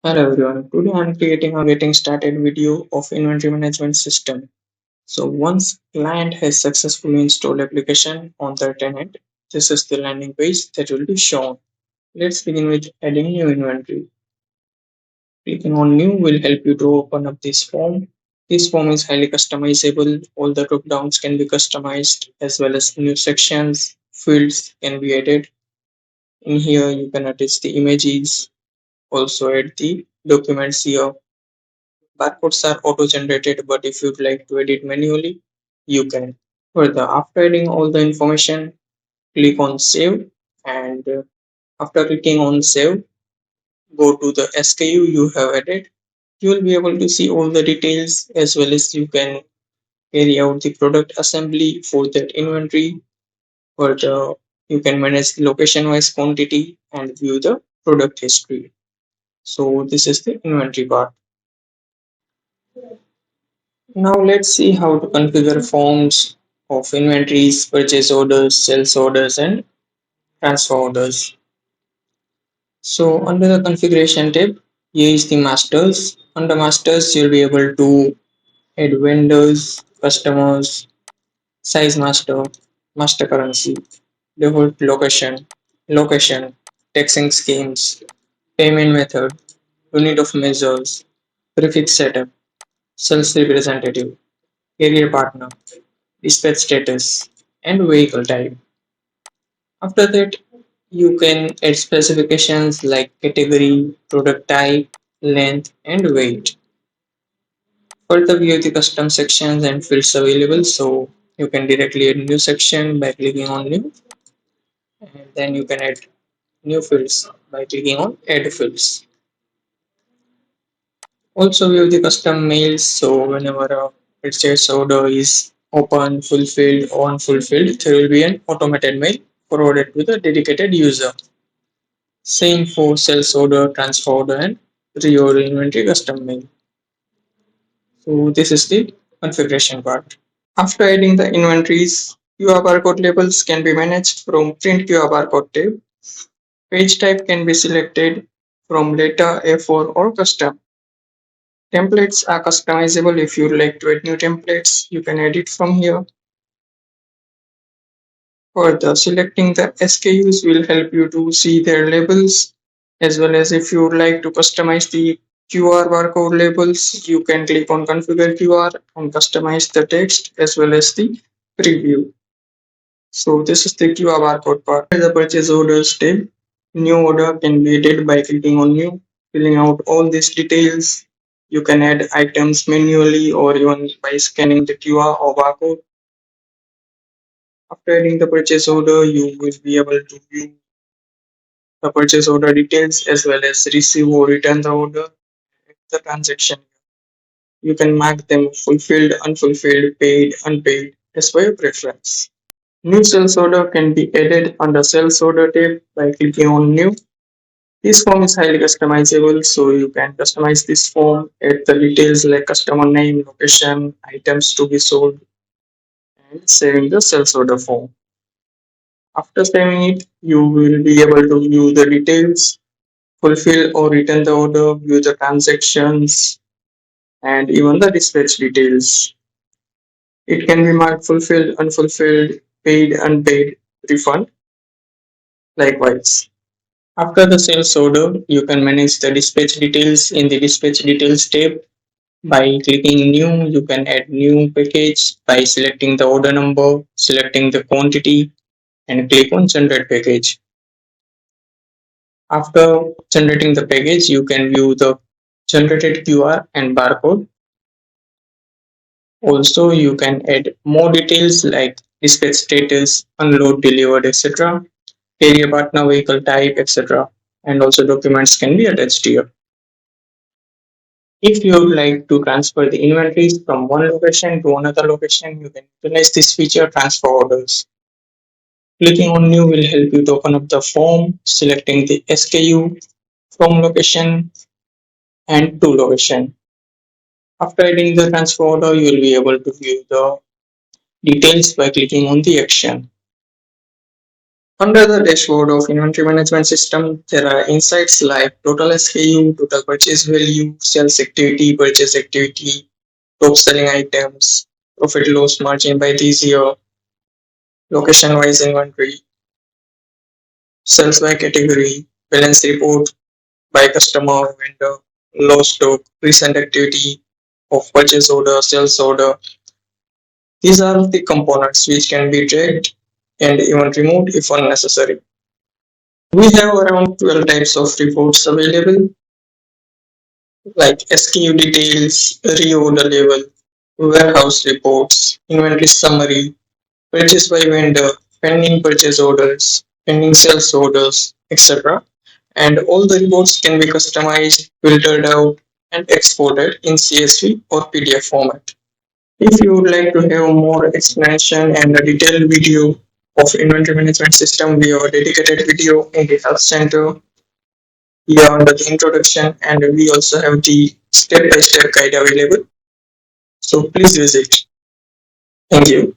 Hello everyone. Today I'm creating a getting started video of inventory management system. So once client has successfully installed application on their tenant, this is the landing page that will be shown. Let's begin with adding new inventory. Clicking on new will help you to open up this form. This form is highly customizable. All the drop downs can be customized as well as new sections, fields can be added. In here you can attach the images, also add the documents here. Barcodes are auto-generated, but if you'd like to edit manually, you can. Further, after adding all the information, click on Save, and after clicking on Save, go to the SKU you have added. You will be able to see all the details as well as you can carry out the product assembly for that inventory. Further, you can manage the location-wise quantity and view the product history. So this is the inventory part. Now let's see how to configure forms of inventories, purchase orders, sales orders, and transfer orders. So under the configuration tab, here is the masters. Under masters, you'll be able to add vendors, customers, size master, master currency, default location, taxing schemes, payment method, unit of measures, prefix setup, sales representative, carrier partner, dispatch status, and vehicle type. After that, you can add specifications like category, product type, length, and weight. Further, view the custom sections and fields available, so you can directly add new section by clicking on new, and then you can add new fields by clicking on add fields. Also, view the custom mails, so whenever a purchase order is open, fulfilled, or unfulfilled, there will be an automated mail forwarded to the dedicated user. Same for sales order, transfer order, and reorder inventory custom mail. So this is the configuration part. After adding the inventories, QR barcode labels can be managed from print QR barcode tab. Page type can be selected from letter, A4 or custom. Templates are customizable. If you like to add new templates, you can edit from here. Further, selecting the SKUs will help you to see their labels, as well as if you would like to customize the QR barcode labels, you can click on configure QR and customize the text as well as the preview. So this is the QR barcode part. The purchase orders tab. New order can be added by clicking on new, filling out all these details. You can add items manually or even by scanning the QR or barcode. After adding the purchase order, you will be able to view the purchase order details as well as receive or return the order, the transaction. You can mark them fulfilled, unfulfilled, paid, unpaid as per your preference. New sales order can be added under sales order tab by clicking on new. This form is highly customizable, so you can customize this form, add the details like customer name, location, items to be sold, and saving the sales order form. After saving it, you will be able to view the details, fulfill or return the order, view the transactions, and even the dispatch details. It can be marked fulfilled, unfulfilled, paid, unpaid, refund, likewise. After the sales order, you can manage the dispatch details in the dispatch details tab. By clicking new, you can add new package by selecting the order number, selecting the quantity, and click on generate package. After generating the package, you can view the generated QR and barcode. Also, you can add more details like dispatch status, unload, delivered, etc., carrier partner, vehicle type, etc. And also documents can be attached here. If you would like to transfer the inventories from one location to another location, you can utilize this feature transfer orders. Clicking on new will help you to open up the form, selecting the SKU from location and to location. After adding the transfer order, you will be able to view the details by clicking on the action. Under the dashboard of inventory management system, there are insights like total SKU, total purchase value, sales activity, purchase activity, top selling items, profit loss margin by this year, location wise inventory, sales by category, balance report by customer or vendor, low stock, recent activity of purchase order, sales order. These are the components which can be tracked and even removed if unnecessary. We have around 12 types of reports available, like SKU details, reorder level, warehouse reports, inventory summary, purchase by vendor, pending purchase orders, pending sales orders, etc. And all the reports can be customized, filtered out, and exported in CSV or PDF format. If you would like to have more explanation and a detailed video of inventory management system, we have a dedicated video in the help center here under the introduction, and we also have the step-by-step guide available. So please visit. Thank you.